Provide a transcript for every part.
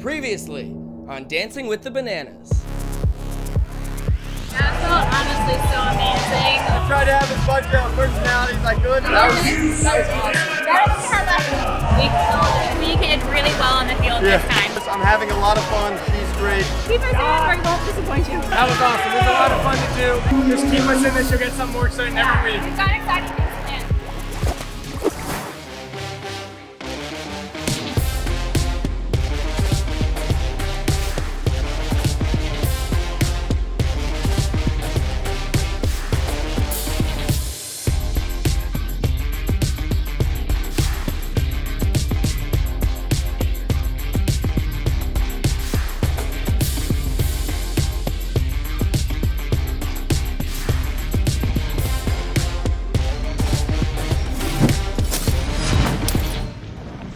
Previously on Dancing with the Bananas. That felt honestly so amazing. I tried to have as much personality as I could. That was awesome. We communicated really well on the field this time. I'm having a lot of fun. She's great. Keep us in or we won't disappoint you. That was awesome. It was a lot of fun to do. Just keep us in this. You'll get something more exciting every week. We've got exciting things planned.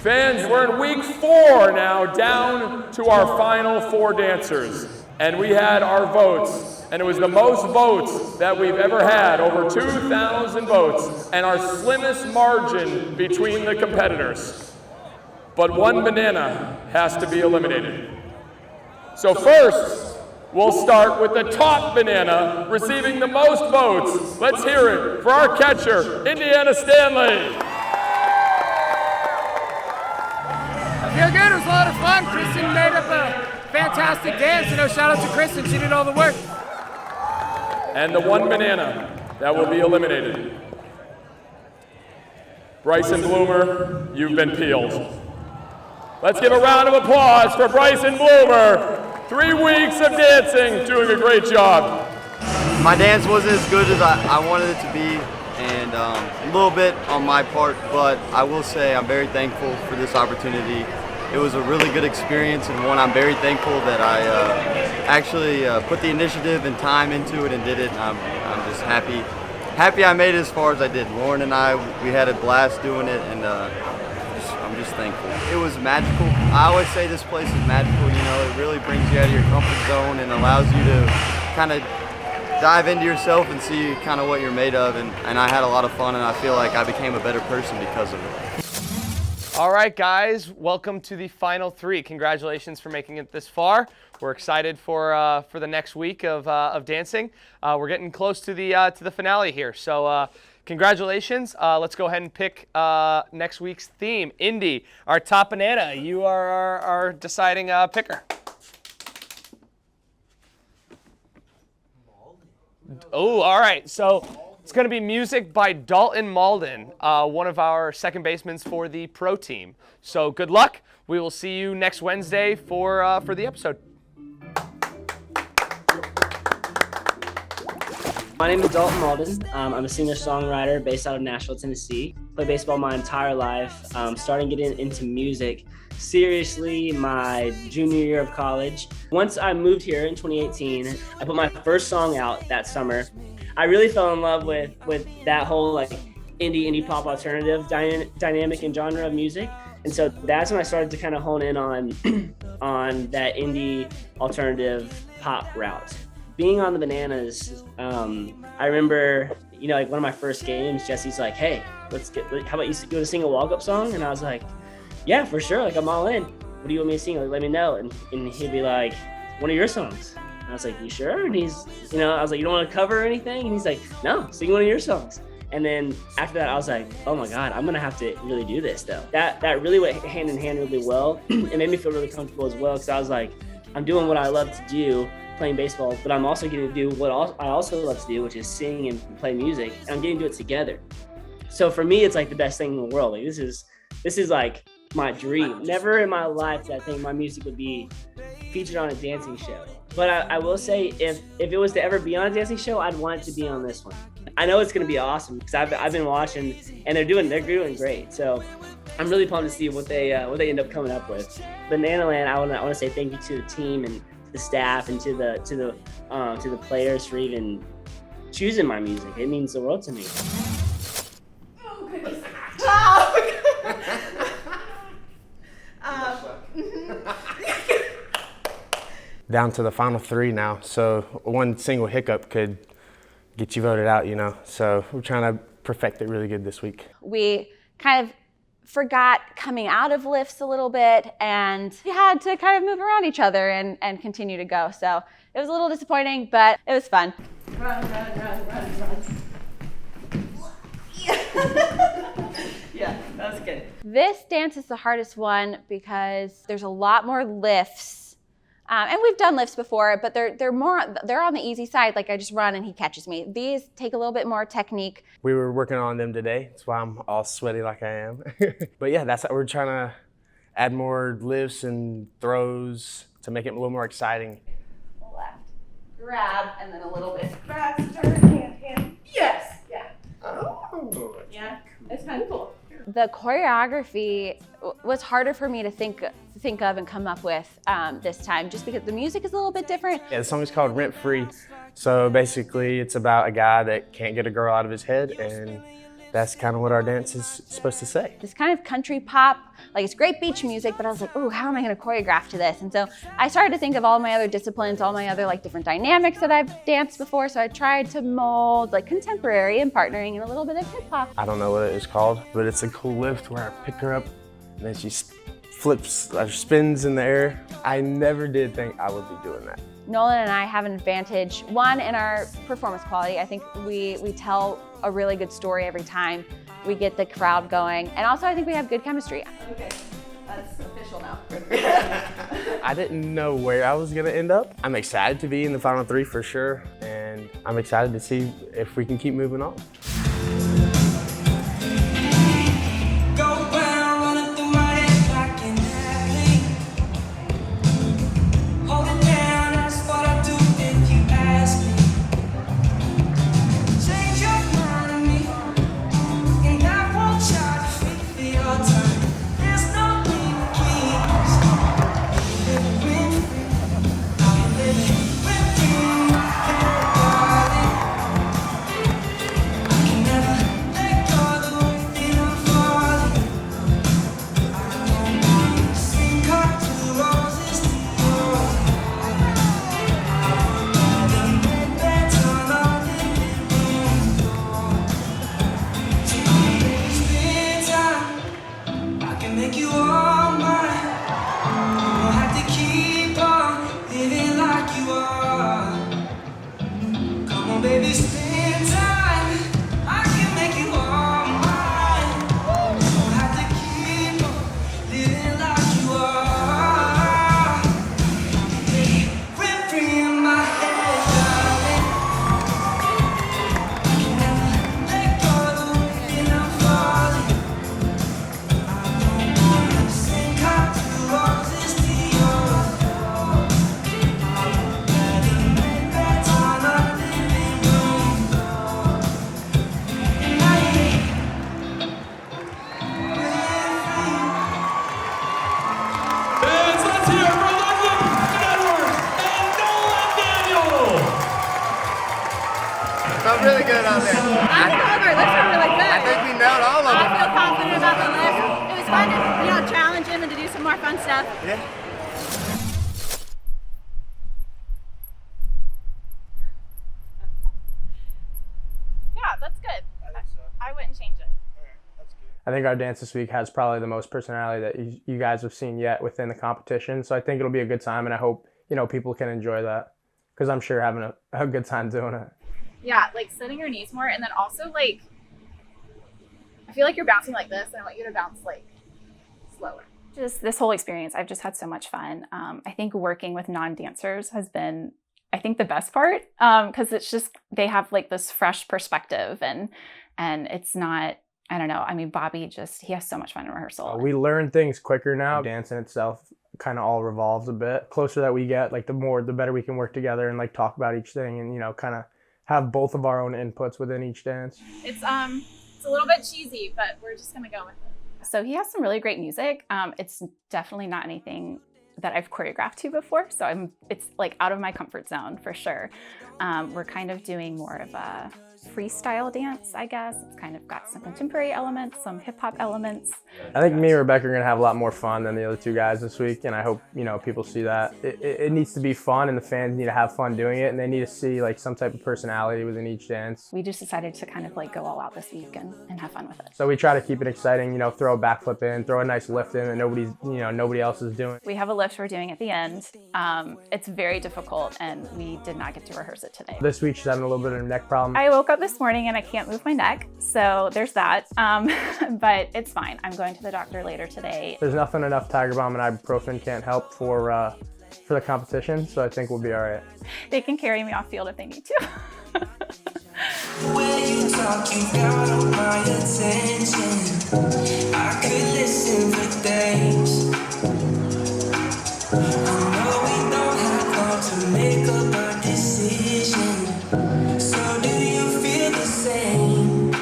Fans, we're in week 4 now, down to our final 4 dancers. And we had our votes, and it was the most votes that we've ever had, over 2,000 votes, and our slimmest margin between the competitors. But one banana has to be eliminated. So first, we'll start with the top banana receiving the most votes. Let's hear it for our catcher, Indiana Stanley. I feel good. It was a lot of fun. Kristen made up a fantastic dance. Shout out to Kristen. She did all the work. And the one banana that will be eliminated. Bryson Bloomer, you've been peeled. Let's give a round of applause for Bryson Bloomer. 3 weeks of dancing, doing a great job. My dance wasn't as good as I wanted it to be, and a little bit on my part, but I will say I'm very thankful for this opportunity. It was a really good experience, and one I'm very thankful that I actually put the initiative and time into it and did it. I'm just happy I made it as far as I did. Lauren and I, we had a blast doing it, and I'm just thankful. It was magical. I always say this place is magical. It really brings you out of your comfort zone and allows you to kind of dive into yourself and see kind of what you're made of, and I had a lot of fun, and I feel like I became a better person because of it. All right, guys, welcome to the final 3. Congratulations for making it this far. We're excited for the next week of dancing. We're getting close to the finale here, so congratulations. Let's go ahead and pick next week's theme. Indy, our top banana, you are our deciding picker. Oh, all right. So it's going to be music by Dalton Mauldin, one of our second basemen for the pro team. So good luck. We will see you next Wednesday for the episode. My name is Dalton Mauldin. I'm a singer-songwriter based out of Nashville, Tennessee. Played baseball my entire life, starting getting into music seriously my junior year of college. Once I moved here in 2018, I put my first song out that summer. I really fell in love with that whole indie pop alternative dynamic and genre of music. And so that's when I started to kind of hone in on that indie alternative pop route. Being on the Bananas, I remember, one of my first games, Jesse's like, hey, how about you want to sing a walk-up song? And I was like, yeah, for sure. I'm all in. What do you want me to sing? Let me know. And he'd be like, one of your songs. And I was like, you sure? And he's, I was like, you don't want to cover anything? And he's like, no, sing one of your songs. And then after that, I was like, oh my God, I'm going to have to really do this though. That really went hand in hand really well. It made me feel really comfortable as well, because I was like, I'm doing what I love to do, playing baseball, but I'm also getting to do what I also love to do, which is sing and play music. And I'm getting to do it together. So for me, it's like the best thing in the world. Like this is like my dream. Never in my life did I think my music would be featured on a dancing show. But I will say, if it was to ever be on a dancing show, I'd want it to be on this one. I know it's going to be awesome because I've been watching, and they're doing great. So I'm really pumped to see what they end up coming up with. Banana Land, I want to say thank you to the team and the staff and to the players for even choosing my music. It means the world to me. Oh goodness. Down to the final 3 now, so one single hiccup could get you voted out, So we're trying to perfect it really good this week. We kind of forgot coming out of lifts a little bit, and we had to kind of move around each other and continue to go. So it was a little disappointing, but it was fun. Run, run, run, run, run. Yeah, that was good. This dance is the hardest one because there's a lot more lifts. And we've done lifts before, but they're on the easy side. Like I just run and he catches me. These take a little bit more technique. We were working on them today. That's why I'm all sweaty like I am. But yeah, we're trying to add more lifts and throws to make it a little more exciting. Left, grab, and then a little bit faster. Hand. Yes. Yeah. Oh. Yeah. It's kind of cool. The choreography was harder for me to think of and come up with this time, just because the music is a little bit different. Yeah, the song is called Rent Free. So basically it's about a guy that can't get a girl out of his head, and that's kind of what our dance is supposed to say. This kind of country pop, like it's great beach music, but I was like, oh, how am I gonna choreograph to this? And so I started to think of all my other disciplines, all my other like different dynamics that I've danced before. So I tried to mold like contemporary and partnering and a little bit of hip hop. I don't know what it is called, but it's a cool lift where I pick her up and then she flips or spins in the air. I never did think I would be doing that. Nolan and I have an advantage, one, in our performance quality. I think we tell a really good story every time. We get the crowd going, and also I think we have good chemistry. Okay, that's official now. I didn't know where I was gonna end up. I'm excited to be in the final three for sure, and I'm excited to see if we can keep moving on. Really good out there. I think all of our lifts were really good. I think we nailed all of them. I feel confident about the lift. It was fun to, challenge him and to do some more fun stuff. Yeah. Yeah, that's good. I wouldn't change it. I think our dance this week has probably the most personality that you guys have seen yet within the competition. So I think it'll be a good time, and I hope people can enjoy that, because I'm sure having a good time doing it. Yeah, like setting your knees more, and then also like, I feel like you're bouncing like this, and I want you to bounce like slower. Just this whole experience, I've just had so much fun. I think working with non-dancers has been, I think, the best part, because it's just, they have like this fresh perspective, and it's not, I don't know, I mean, Bobby he has so much fun in rehearsal. We learn things quicker now. Dance in itself kind of all revolves a bit. The closer that we get, like the better we can work together and like talk about each thing, and kind of have both of our own inputs within each dance. It's a little bit cheesy, but we're just gonna go with it. So he has some really great music. It's definitely not anything that I've choreographed to before. So it's like out of my comfort zone for sure. We're kind of doing more of a freestyle dance, I guess. It's kind of got some contemporary elements, some hip hop elements. I think me and Rebecca are gonna have a lot more fun than the other two guys this week, and I hope people see that. It needs to be fun, and the fans need to have fun doing it, and they need to see like some type of personality within each dance. We just decided to kind of like go all out this week and have fun with it. So we try to keep it exciting, throw a backflip in, throw a nice lift in that nobody else is doing. We have a lift we're doing at the end. It's very difficult, and we did not get to rehearse it today. This week she's having a little bit of a neck problem. I woke up this morning and I can't move my neck, so there's that. But it's fine. I'm going to the doctor later today. There's nothing enough Tiger Balm and ibuprofen can't help for the competition, so I think we'll be all right. They can carry me off field if they need to. When you talk, you got all my attention. I could listen for days. I know we don't have long to make up our decision. So do you feel the same?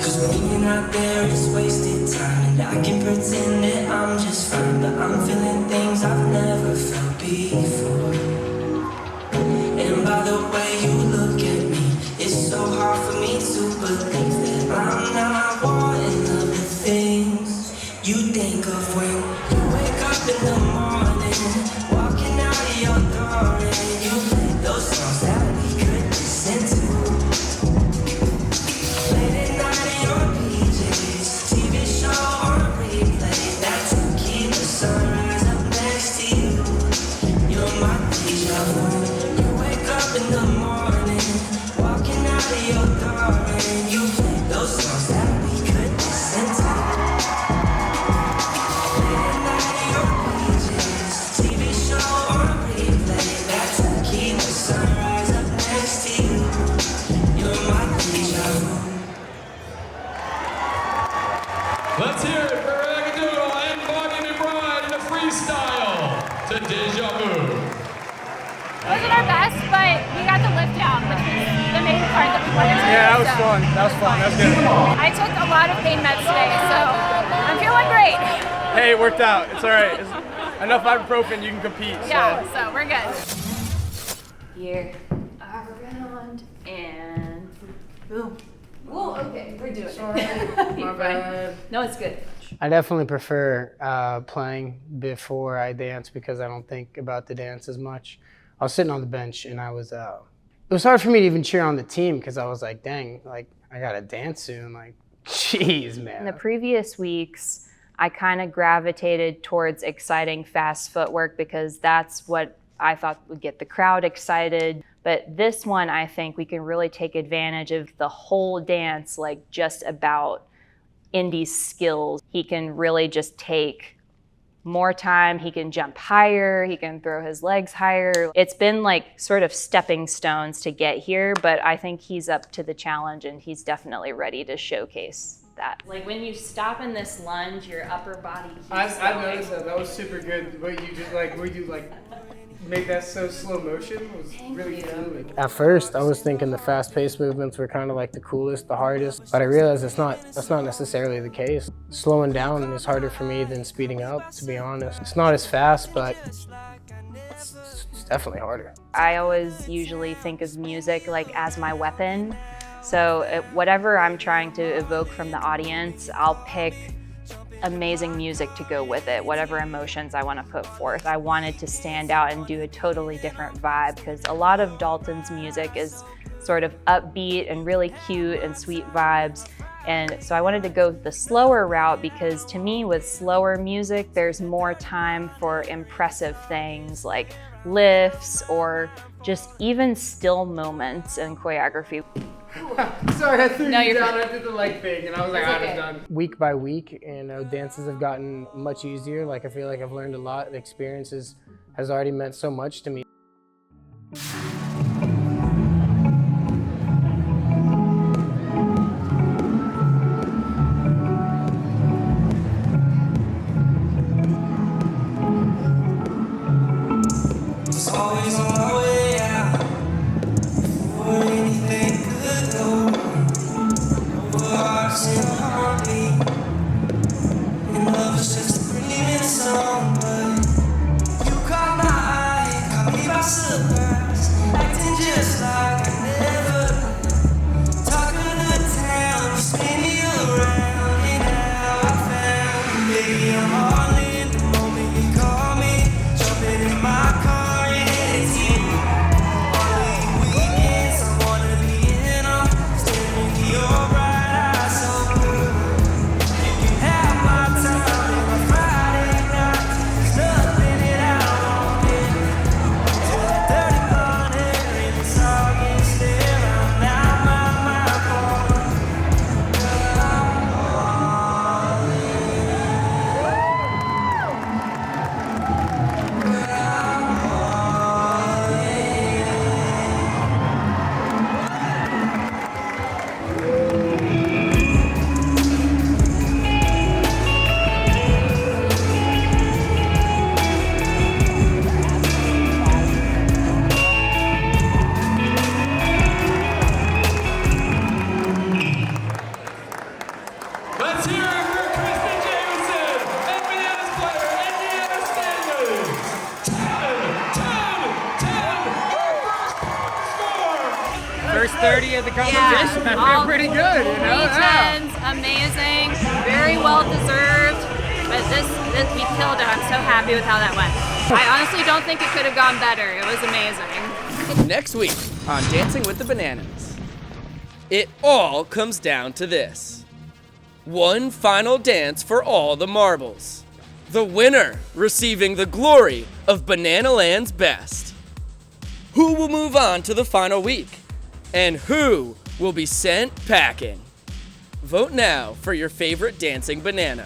'Cause when you're not there, it's wasted time. And I can pretend that I'm just fine, but I'm feeling things I've never felt before. And by the way you look at me, it's so hard for me to believe that I'm not wanting of the things you think of when you wake up in the morning, walking out of your door, and you play those songs that we could listen to. Late at night in your PJs, TV show on replay, that's to keep the sunrise up next to you. You're my deja vu. You wake up in the morning, walking out of your door, and you play those songs that we could listen to. Late at night in your PJs, TV show on replay, that's to keep the sunrise up next to you. You're my deja vu. Let's hear it for Ragadoodle and McBride in a freestyle to Deja Vu. It wasn't our best, but we got the lift down, which was the main part that we wanted to do. Yeah, that was so. fun. That was fun. That was good. I took a lot of pain meds today, so I'm feeling great. Hey, it worked out. It's all right. It's enough ibuprofen, you can compete. Yeah, so we're good. Here, around, and boom. Whoa, okay, we're doing it. My bad. No, it's good. I definitely prefer playing before I dance because I don't think about the dance as much. I was sitting on the bench and it was hard for me to even cheer on the team because I was like, dang, like I gotta dance soon. Like, jeez, man. In the previous weeks, I kind of gravitated towards exciting, fast footwork because that's what I thought would get the crowd excited. But this one, I think we can really take advantage of the whole dance, like just about Indy's skills. He can really just take more time, he can jump higher, he can throw his legs higher. It's been like sort of stepping stones to get here, but I think he's up to the challenge and he's definitely ready to showcase that. Like when you stop in this lunge, your upper body keeps I noticed that. That was super good. But you just like, where you like make that so slow motion was really good. At first, I was thinking the fast-paced movements were kind of like the coolest, the hardest, but I realized that's not necessarily the case. Slowing down is harder for me than speeding up, to be honest. It's not as fast, but it's definitely harder. I always usually think of music like as my weapon. So whatever I'm trying to evoke from the audience, I'll pick amazing music to go with it, whatever emotions I want to put forth. I wanted to stand out and do a totally different vibe because a lot of Dalton's music is sort of upbeat and really cute and sweet vibes. And so I wanted to go the slower route because to me with slower music, there's more time for impressive things like lifts or just even still moments in choreography. Sorry, I threw No, you you're down. fine. I did the leg thing, and I was like, It's I was okay. done. Week by week, dances have gotten much easier. Like I feel like I've learned a lot. The experience has already meant so much to me. It's always on my way out. Before anything could go wrong. Over hearts and heartbeat. And love is just a screaming song, but first 30 of the competition. I feel pretty good, you know? 3 10s, amazing, very well deserved. But this we killed it. I'm so happy with how that went. I honestly don't think it could have gone better. It was amazing. Next week on Dancing with the Bananas, it all comes down to this. One final dance for all the marbles. The winner receiving the glory of Banana Land's best. Who will move on to the final week? And who will be sent packing? Vote now for your favorite dancing banana.